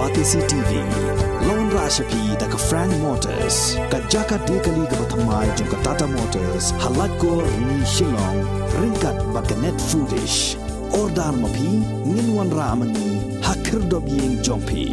Batisi TV Lone Rashapi Daka Frank Motors Kajaka Dekali Gabatamai Junka Tata Motors Halatko Ni Shillong Rinkat Bakanet Foodish Ordar Mapi Ninwan Ramani Hakirdob Ying Jompi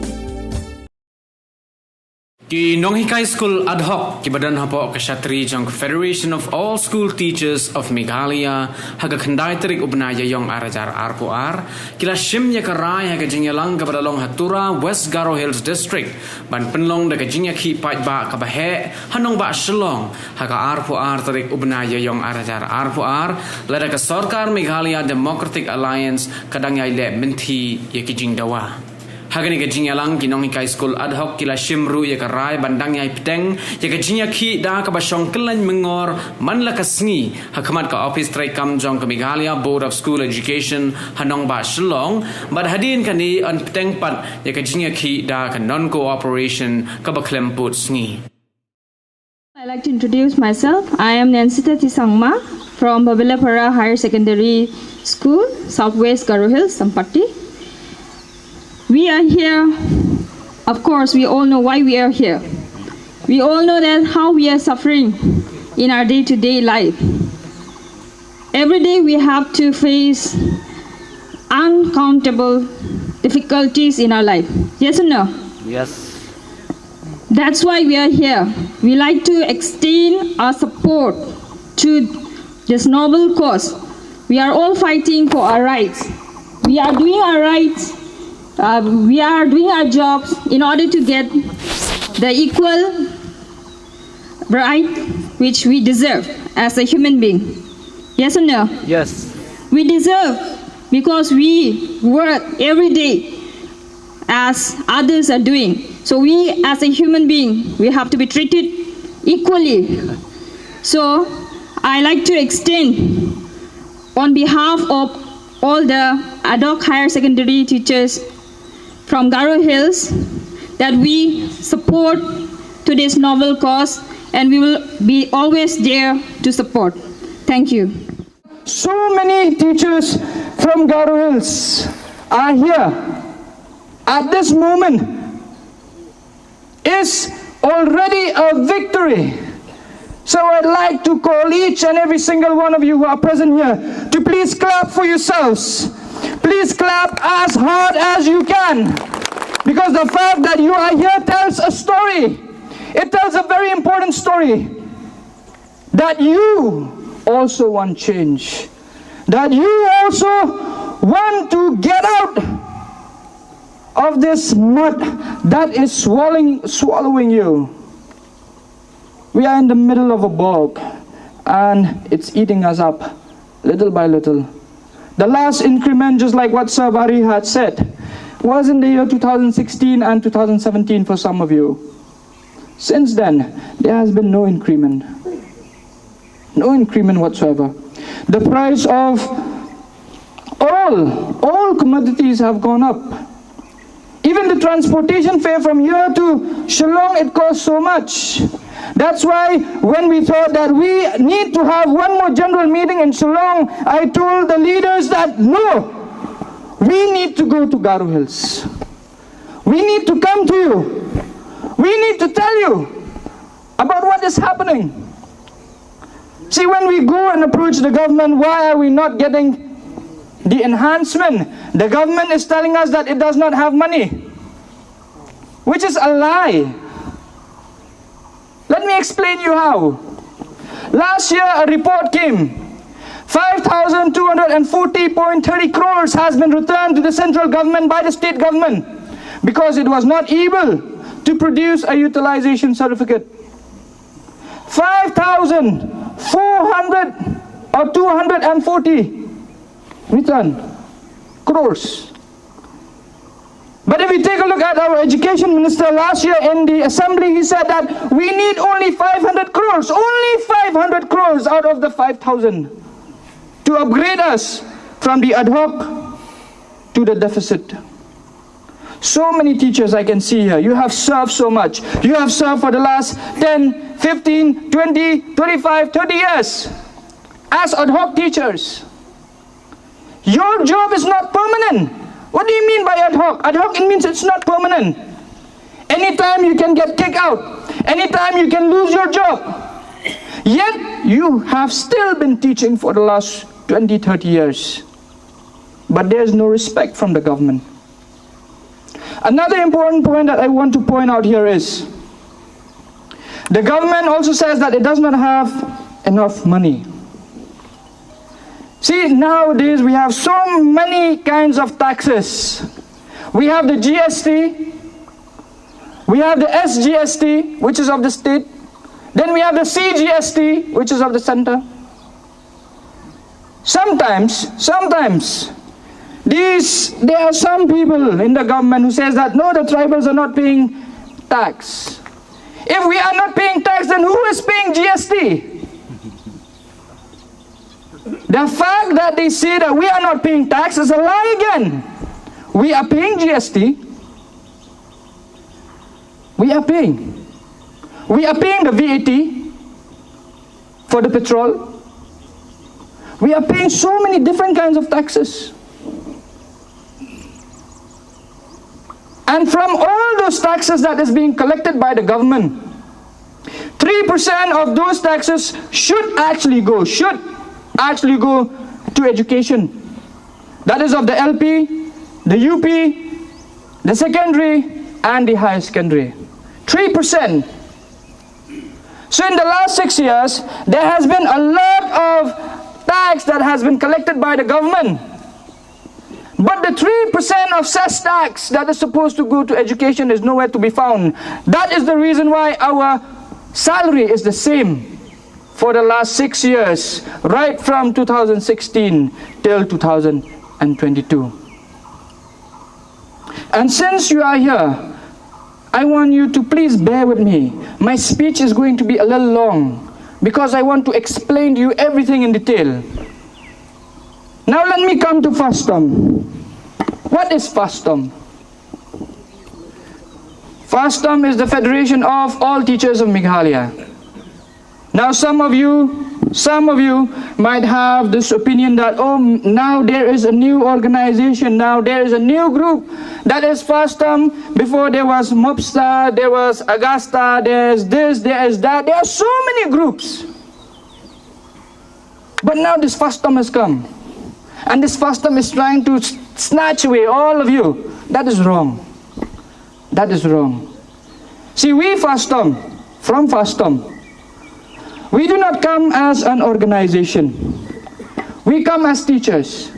Ki Nonghikai Skul Adhoc ki badan hapo kasatri jong Federation of All School Teachers of Meghalaya haga khandai Tarik ubna Ïaïong arajar arpuar kila shim ya karai haga Ïaïong ka badalong hatura West Garo Hills District ban penlong daga Ïaïong ki pai ba ka bahe Nongbah Shillong haga arpuar Tarik ubna Ïaïong arajar arpuar lada ka Sarkar Meghalaya Democratic Alliance kadang yai le menti ya ki jingdawa Hagani ka Ïaïong ki Nonghikai Skul Adhoc kila shimru ya karai bandang yai peteng ya ka Ïaïong ki da ka basyong kelan mengor man la ka sngi hakamat ka office trai kam jong ka Meghalaya Board of School Education Nongbah Shillong bad hadin kani an peteng pat ya ka Ïaïong ki da ka non cooperation ka baklem put sngi I'd like to introduce myself. I am Nansita Tisangma from Babilapara Higher Secondary School, Southwest Garo Hills, Sampati. We are here, of course, we all know why we are here. We all know that how we are suffering in our day-to-day life. Every day we have to face uncountable difficulties in our life. Yes or no? Yes. That's why we are here. We like to extend our support to this noble cause. We are all fighting for our rights. We are doing our rights. We are doing our jobs in order to get the equal right which we deserve as a human being. Yes or no? Yes. We deserve because we work every day as others are doing. So we as a human being, we have to be treated equally. So I like to extend on behalf of all the Adhoc higher secondary teachers from Garo Hills that we support to this noble cause and we will be always there to support. Thank you. So many teachers from Garo Hills are here at this moment. Is already a victory. So I'd like to call each and every single one of you who are present here to please clap for yourselves. Please clap as hard as you can, because the fact that you are here tells a story. It tells a very important story, that you also want change, that you also want to get out of this mud that is swallowing you. We are in the middle of a bog and it's eating us up little by little. The last increment, just like what Sir Bari had said, was in the year 2016 and 2017 for some of you. Since then, there has been no increment. No increment whatsoever. The price of all commodities have gone up. Even the transportation fare from here to Shillong, it costs so much. That's why when we thought that we need to have one more general meeting in Shillong, I told the leaders that no, we need to go to Garo Hills. We need to come to you. We need to tell you about what is happening. See, when we go and approach the government, why are we not getting the enhancement? The government is telling us that it does not have money, which is a lie. Let me explain you how. Last year a report came. 5,240.30 crores has been returned to the central government by the state government because it was not able to produce a utilization certificate. 5,400 or 240 return crores. But if we take a look at our education minister last year in the assembly, he said that we need only 500 crores, only 500 crores out of the 5,000 to upgrade us from the ad hoc to the deficit. So many teachers I can see here. You have served so much. You have served for the last 10, 15, 20, 25, 30 years as ad hoc teachers. Your job is not permanent. What do you mean by ad hoc? Ad hoc, it means it's not permanent. Anytime you can get kicked out. Anytime you can lose your job. Yet, you have still been teaching for the last 20, 30 years. But there's no respect from the government. Another important point that I want to point out here is, the government also says that it does not have enough money. See, nowadays we have so many kinds of taxes. We have the GST, we have the SGST, which is of the state, then we have the CGST, which is of the center. Sometimes, there are some people in the government who says that, no, the tribals are not paying tax. If we are not paying tax, then who is paying GST? The fact that they say that we are not paying tax is a lie again. We are paying GST. We are paying. We are paying the VAT for the petrol. We are paying so many different kinds of taxes. And from all those taxes that is being collected by the government, 3% of those taxes should actually go to education. That is of the LP, the UP, the secondary, and the higher secondary. 3%. So in the last 6 years, there has been a lot of tax that has been collected by the government. But the 3% of cess tax that is supposed to go to education is nowhere to be found. That is the reason why our salary is the same for the last 6 years, right from 2016 till 2022. And since you are here, I want you to please bear with me. My speech is going to be a little long because I want to explain to you everything in detail. Now let me come to FASTOM. What is FASTOM? FASTOM is the Federation of All Teachers of Meghalaya. Now some of you might have this opinion that, oh, now there is a new organization, now there is a new group that is FASTOM. Before there was MOPSTA, there was Agasta, there is this, there is that. There are so many groups. But now this FASTOM has come. And this FASTOM is trying to snatch away all of you. That is wrong. That is wrong. See, we FASTOM, from FASTOM, we do not come as an organization. We come as teachers.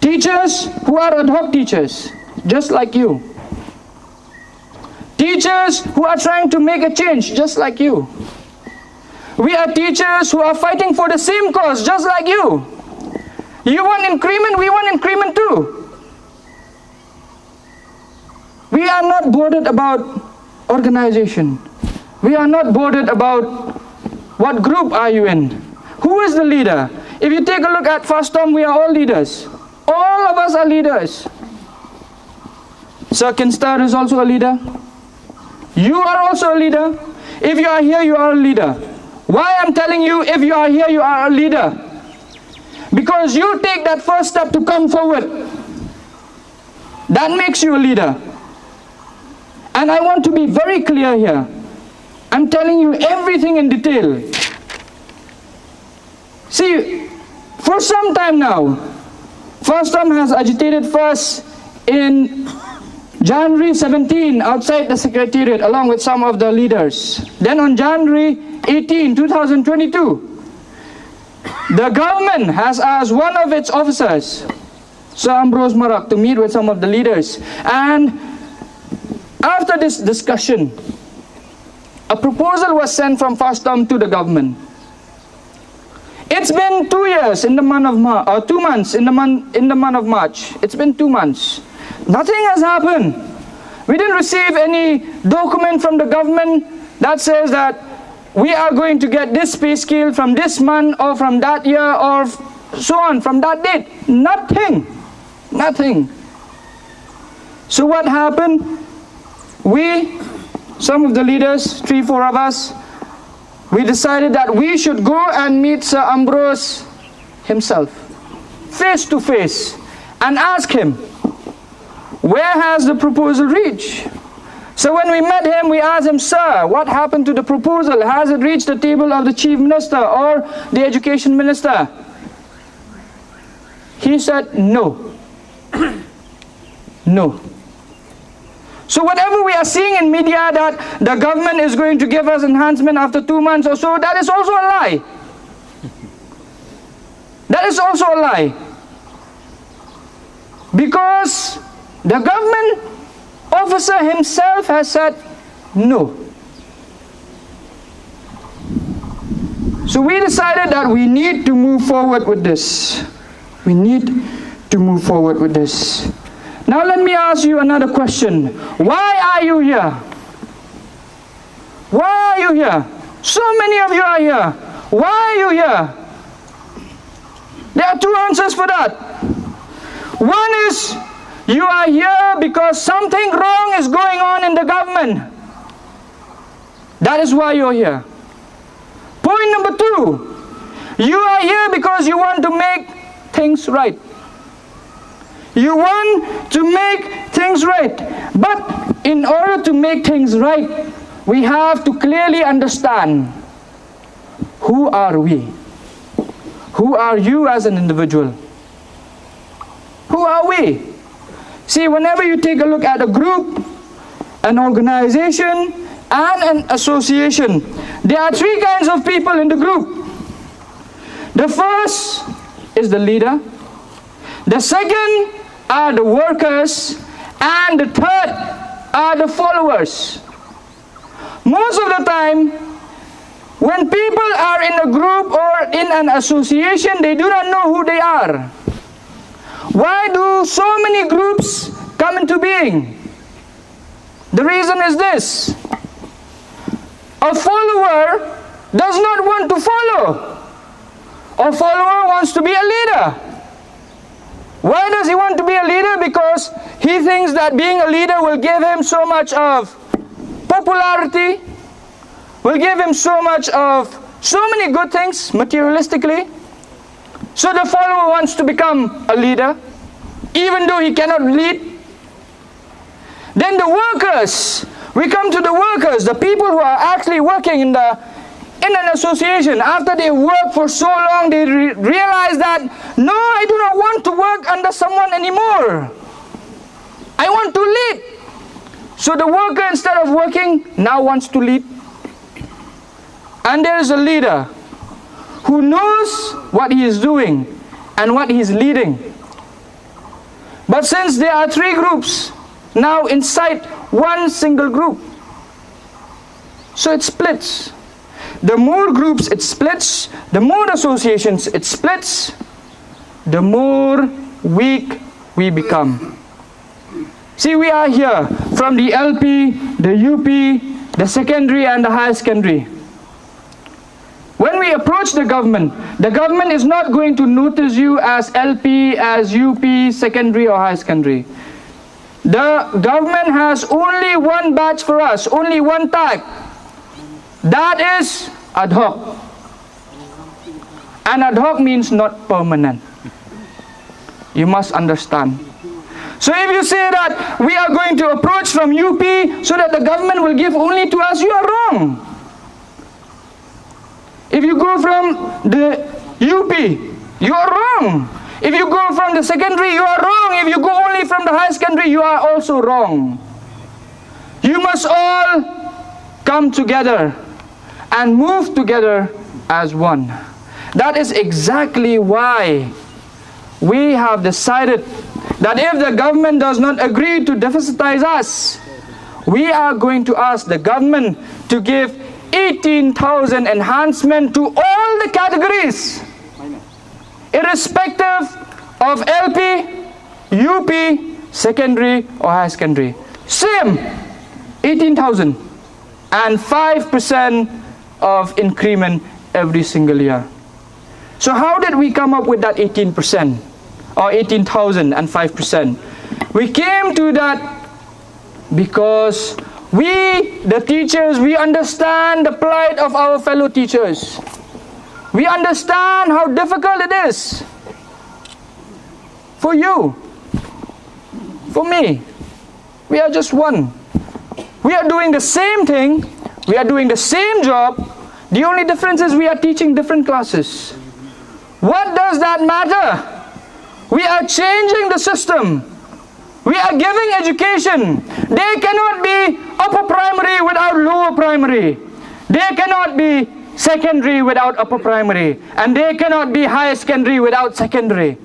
Teachers who are ad hoc teachers, just like you. Teachers who are trying to make a change, just like you. We are teachers who are fighting for the same cause, just like you. You want increment, we want increment too. We are not bothered about organization. We are not bothered about what group are you in. Who is the leader? If you take a look at FASTOM, we are all leaders. All of us are leaders. Sir Kinstar is also a leader. You are also a leader. If you are here, you are a leader. Why I'm telling you, if you are here, you are a leader? Because you take that first step to come forward. That makes you a leader. And I want to be very clear here. I'm telling you everything in detail. See, for some time now, FASTOM has agitated first in January 17 outside the Secretariat along with some of the leaders. Then on January 18, 2022, the government has asked one of its officers, Sir Ambrose Marak, to meet with some of the leaders. And after this discussion, a proposal was sent from FASTOM to the government. It's been 2 years in the month of March, or 2 months in the month of March. It's been 2 months. Nothing has happened. We didn't receive any document from the government that says that we are going to get this pay scale from this month or from that year or so on, from that date. Nothing. Nothing. So what happened? Some of the leaders, 3-4 of us, we decided that we should go and meet Sir Ambrose himself, face to face, and ask him, where has the proposal reached? So when we met him, we asked him, sir, what happened to the proposal? Has it reached the table of the chief minister or the education minister? He said, no. No. So whatever we are seeing in media that the government is going to give us enhancement after 2 months or so, that is also a lie. That is also a lie. Because the government officer himself has said no. So we decided that we need to move forward with this. We need to move forward with this. Now let me ask you another question. Why are you here? Why are you here? So many of you are here. Why are you here? There are two answers for that. One is, you are here because something wrong is going on in the government. That is why you're here. Point number two, you are here because you want to make things right. You want to make things right. But in order to make things right, we have to clearly understand, who are we? Who are you as an individual? Who are we? See, whenever you take a look at a group, an organization, and an association, there are three kinds of people in the group. The first is the leader. The second are the workers. And the third are the followers. Most of the time, when people are in a group or in an association, they do not know who they are. Why do so many groups come into being? The reason is this. A follower does not want to follow. A follower wants to be a leader. Why does he want to be a leader? Because he thinks that being a leader will give him so much of popularity, will give him so much of so many good things materialistically. So the follower wants to become a leader, even though he cannot lead. Then the workers, we come to the workers, the people who are actually working in an association. After they work for so long, they realize that, no, I do not want to work under someone anymore. I want to lead. So the worker, instead of working, now wants to lead. And there is a leader who knows what he is doing and what he is leading. But since there are three groups now inside one single group, so it splits. The more groups it splits, the more associations it splits, the more weak we become. See, we are here from the LP, the UP, the secondary and the higher secondary. When we approach the government is not going to notice you as LP, as UP, secondary or higher secondary. The government has only one badge for us, only one tag. That is Adhoc. And Adhoc means not permanent. You must understand. So if you say that we are going to approach from UP so that the government will give only to us, you are wrong. If you go from the UP, you are wrong. If you go from the secondary, you are wrong. If you go only from the higher secondary, you are also wrong. You must all come together and move together as one. That is exactly why we have decided that if the government does not agree to deficitize us, we are going to ask the government to give 18,000 enhancement to all the categories, irrespective of LP, UP, secondary or higher secondary. Same, 18,000 and 5% of increment every single year. So how did we come up with that 18% or 18,000 and 5%? We came to that because we, the teachers, we understand the plight of our fellow teachers. We understand how difficult it is for you For me, we are just one. We are doing the same thing. We are doing the same job. The only difference is we are teaching different classes. What does that matter? We are changing the system. We are giving education. There cannot be upper primary without lower primary. There cannot be secondary without upper primary. And there cannot be higher secondary without secondary.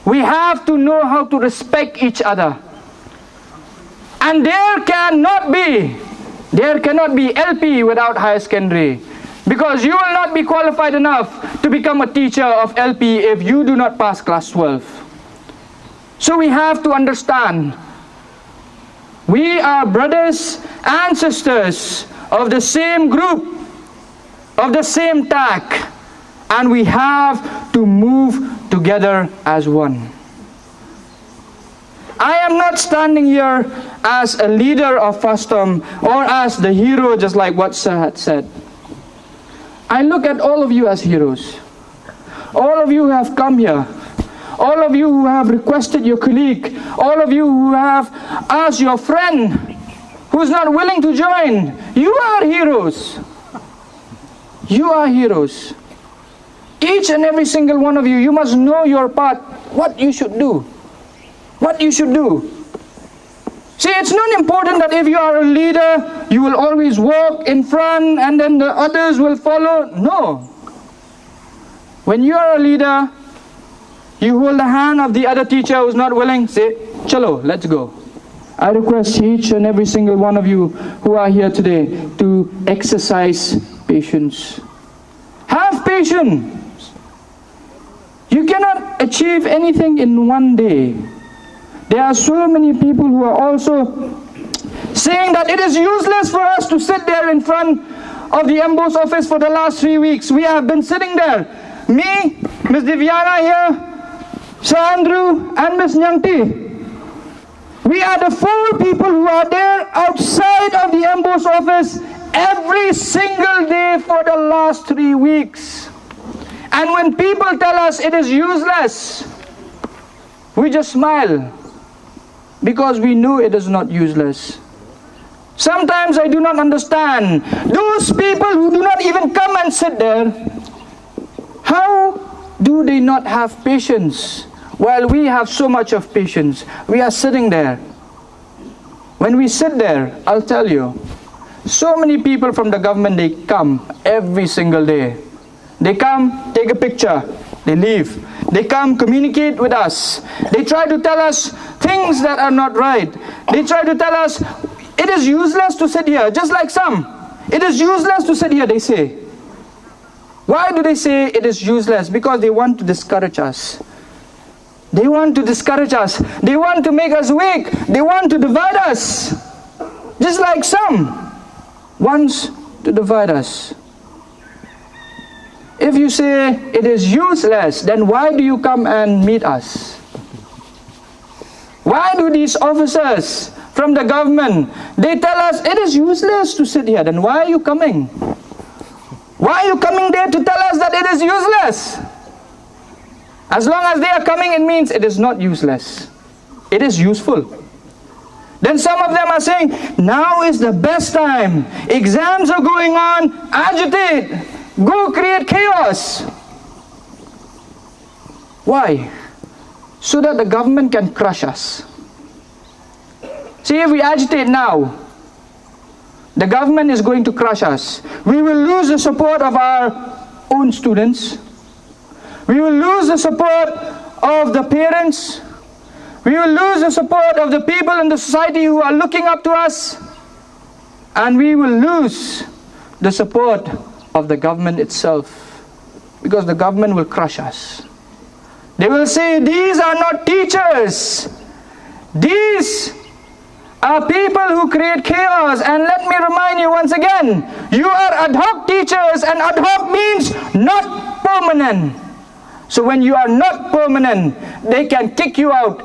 We have to know how to respect each other. And there cannot be LP without higher secondary. Because you will not be qualified enough to become a teacher of LP if you do not pass class 12. So we have to understand, we are brothers and sisters of the same group, of the same tack, and we have to move together as one. I am not standing here as a leader of FASTOM or as the hero, just like what Sir had said. I look at all of you as heroes. All of you who have come here. All of you who have requested your colleague. All of you who have asked your friend who's not willing to join. You are heroes. You are heroes. Each and every single one of you, you must know your part, what you should do. What you should do. See, it's not important that if you are a leader, you will always walk in front and then the others will follow. No. When you are a leader, you hold the hand of the other teacher who's not willing, say, chalo, let's go. I request each and every single one of you who are here today to exercise patience. Have patience. You cannot achieve anything in one day. There are so many people who are also saying that it is useless for us to sit there in front of the MBO's office for the last 3 weeks. We have been sitting there. Me, Ms. Divyana here, Sir Andrew and Ms. Nyangti. We are the 4 people who are there outside of the MBO's office every single day for the last 3 weeks. And when people tell us it is useless, we just smile because we know it is not useless. Sometimes I do not understand those people who do not even come and sit there. How do they not have patience? While we have so much of patience, we are sitting there. When we sit there, I'll tell you, so many people from the government, they come every single day. They come, take a picture, they leave. They come, communicate with us. They try to tell us things that are not right. They try to tell us, it is useless to sit here, just like some. It is useless to sit here, they say. Why do they say it is useless? Because they want to discourage us. They want to discourage us. They want to make us weak. They want to divide us. Just like some wants to divide us. If you say it is useless, then why do you come and meet us? Why do these officers from the government, they tell us it is useless to sit here, then why are you coming? Why are you coming there to tell us that it is useless? As long as they are coming, it means it is not useless. It is useful. Then some of them are saying, now is the best time. Exams are going on, agitate. Go create chaos. Why? So that the government can crush us. See, if we agitate now, the government is going to crush us. We will lose the support of our own students. We will lose the support of the parents. We will lose the support of the people in the society who are looking up to us. And we will lose the support of the government itself. Because the government will crush us. They will say, these are not teachers. These are people who create chaos. And let me remind you once again, you are ad hoc teachers, and ad hoc means not permanent. So when you are not permanent, they can kick you out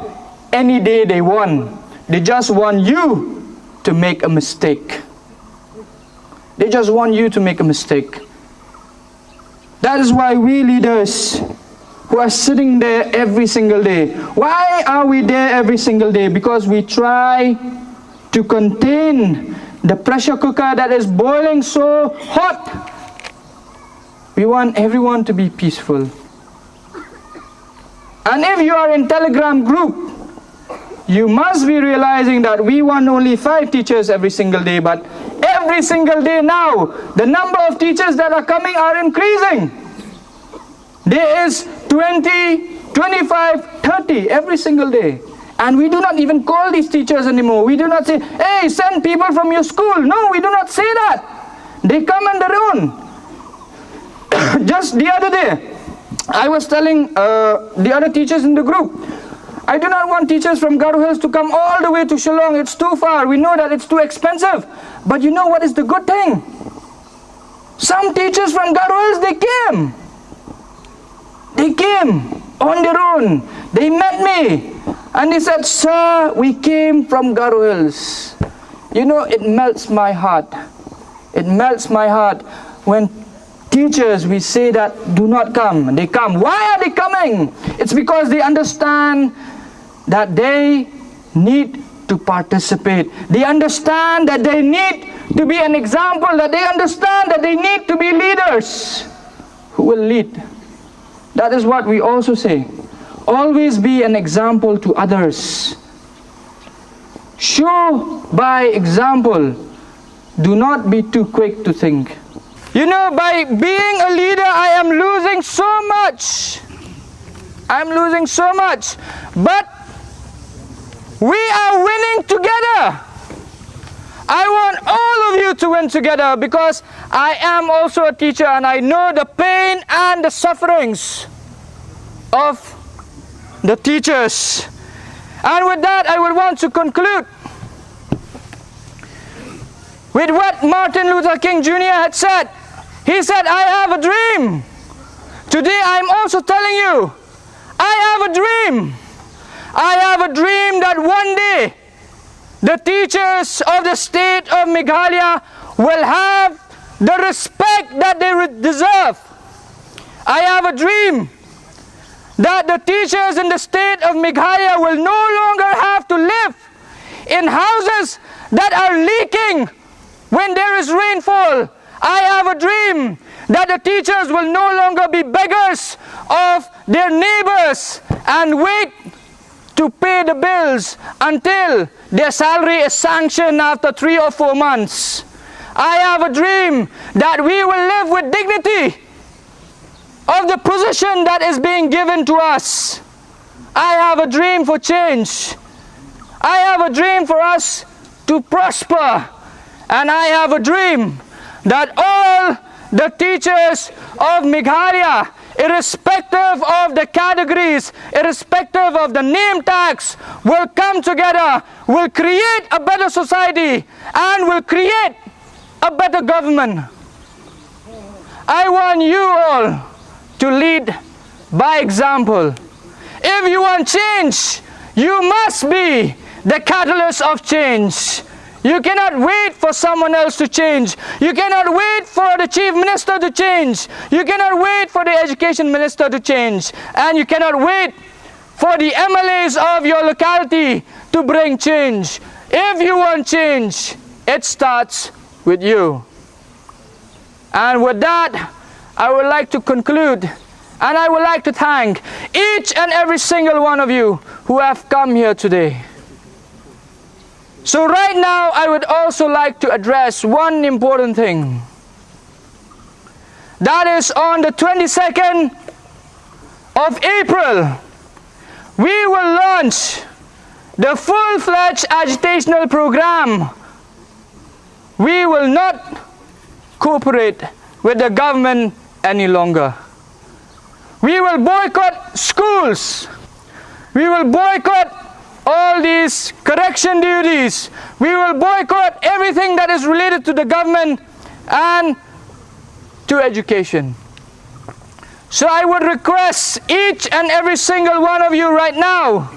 any day they want. They just want you to make a mistake. They just want you to make a mistake. That is why we leaders, who are sitting there every single day. Why are we there every single day? Because we try to contain the pressure cooker that is boiling so hot. We want everyone to be peaceful. And if you are in Telegram group, you must be realizing that we want only 5 teachers every single day, but every single day now, the number of teachers that are coming are increasing. There is 20, 25, 30 every single day. And we do not even call these teachers anymore. We do not say, hey, send people from your school. No, we do not say that. They come on their own. Just the other day, I was telling the other teachers in the group, I do not want teachers from Garo Hills to come all the way to Shillong. It's too far. We know that it's too expensive. But you know what is the good thing? Some teachers from Garo Hills, they came. They came on their own. They met me. And they said, sir, we came from Garo Hills. You know, it melts my heart. It melts my heart when teachers, we say that do not come. They come. Why are they coming? It's because they understand that they need to participate. They understand that they need to be an example, that they understand that they need to be leaders who will lead. That is what we also say. Always be an example to others. Show by example. Do not be too quick to think. You know, by being a leader, I am losing so much. I'm losing so much. But we are winning together. I want all of you to win together because I am also a teacher and I know the pain and the sufferings of the teachers. And with that, I would want to conclude with what Martin Luther King Jr. had said. He said, I have a dream. Today I'm also telling you, I have a dream. I have a dream that one day the teachers of the state of Meghalaya will have the respect that they deserve. I have a dream that the teachers in the state of Meghalaya will no longer have to live in houses that are leaking when there is rainfall. I have a dream that the teachers will no longer be beggars of their neighbors and wait to pay the bills until their salary is sanctioned after 3 or 4 months. I have a dream that we will live with dignity of the position that is being given to us. I have a dream for change. I have a dream for us to prosper. And I have a dream that all the teachers of Meghalaya, irrespective of the categories, irrespective of the name tags, will come together, will create a better society, and will create a better government. I want you all to lead by example. If you want change, you must be the catalyst of change. You cannot wait for someone else to change. You cannot wait for the chief minister to change. You cannot wait for the education minister to change. And you cannot wait for the MLAs of your locality to bring change. If you want change, it starts with you. And with that, I would like to conclude. And I would like to thank each and every single one of you who have come here today. So right now, I would also like to address one important thing. That is on the 22nd of April, we will launch the full-fledged agitational program. We will not cooperate with the government any longer. We will boycott schools. We will boycott all these correction duties. We will boycott everything that is related to the government and to education. So I would request each and every single one of you right now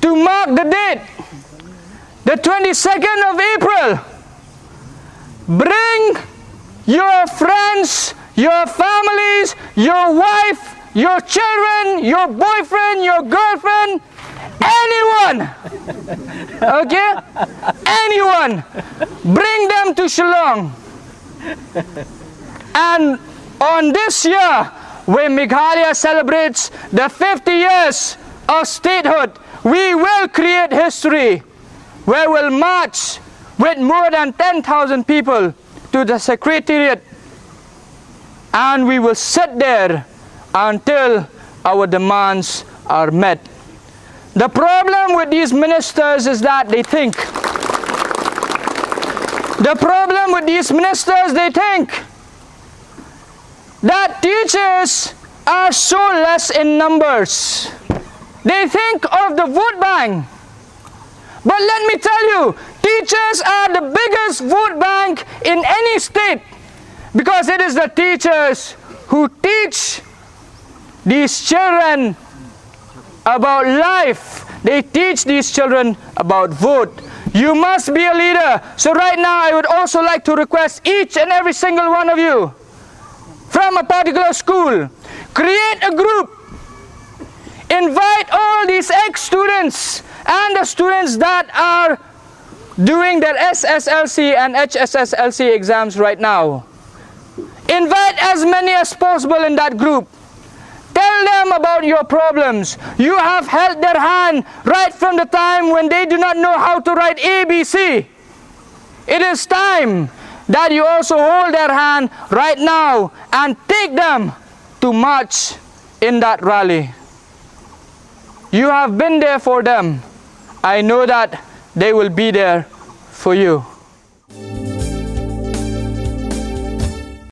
to mark the date, the 22nd of April. Bring your friends, your families, your wife, your children, your boyfriend, your girlfriend, anyone, okay, anyone, bring them to Shillong. And on this year, when Meghalaya celebrates the 50 years of statehood, we will create history where we'll march with more than 10,000 people to the Secretariat, and we will sit there until our demands are met. The problem with these ministers is that they think. The problem with these ministers, they think that teachers are so less in numbers. They think of the vote bank. But let me tell you, teachers are the biggest vote bank in any state, because it is the teachers who teach these children about life. They teach these children about vote. You must be a leader. So right now I would also like to request each and every single one of you from a particular school, create a group, invite all these ex-students and the students that are doing their SSLC and HSSLC exams right now. Invite as many as possible in that group. Tell them about your problems. You have held their hand right from the time when they do not know how to write ABC. It is time that you also hold their hand right now and take them to march in that rally. You have been there for them. I know that they will be there for you.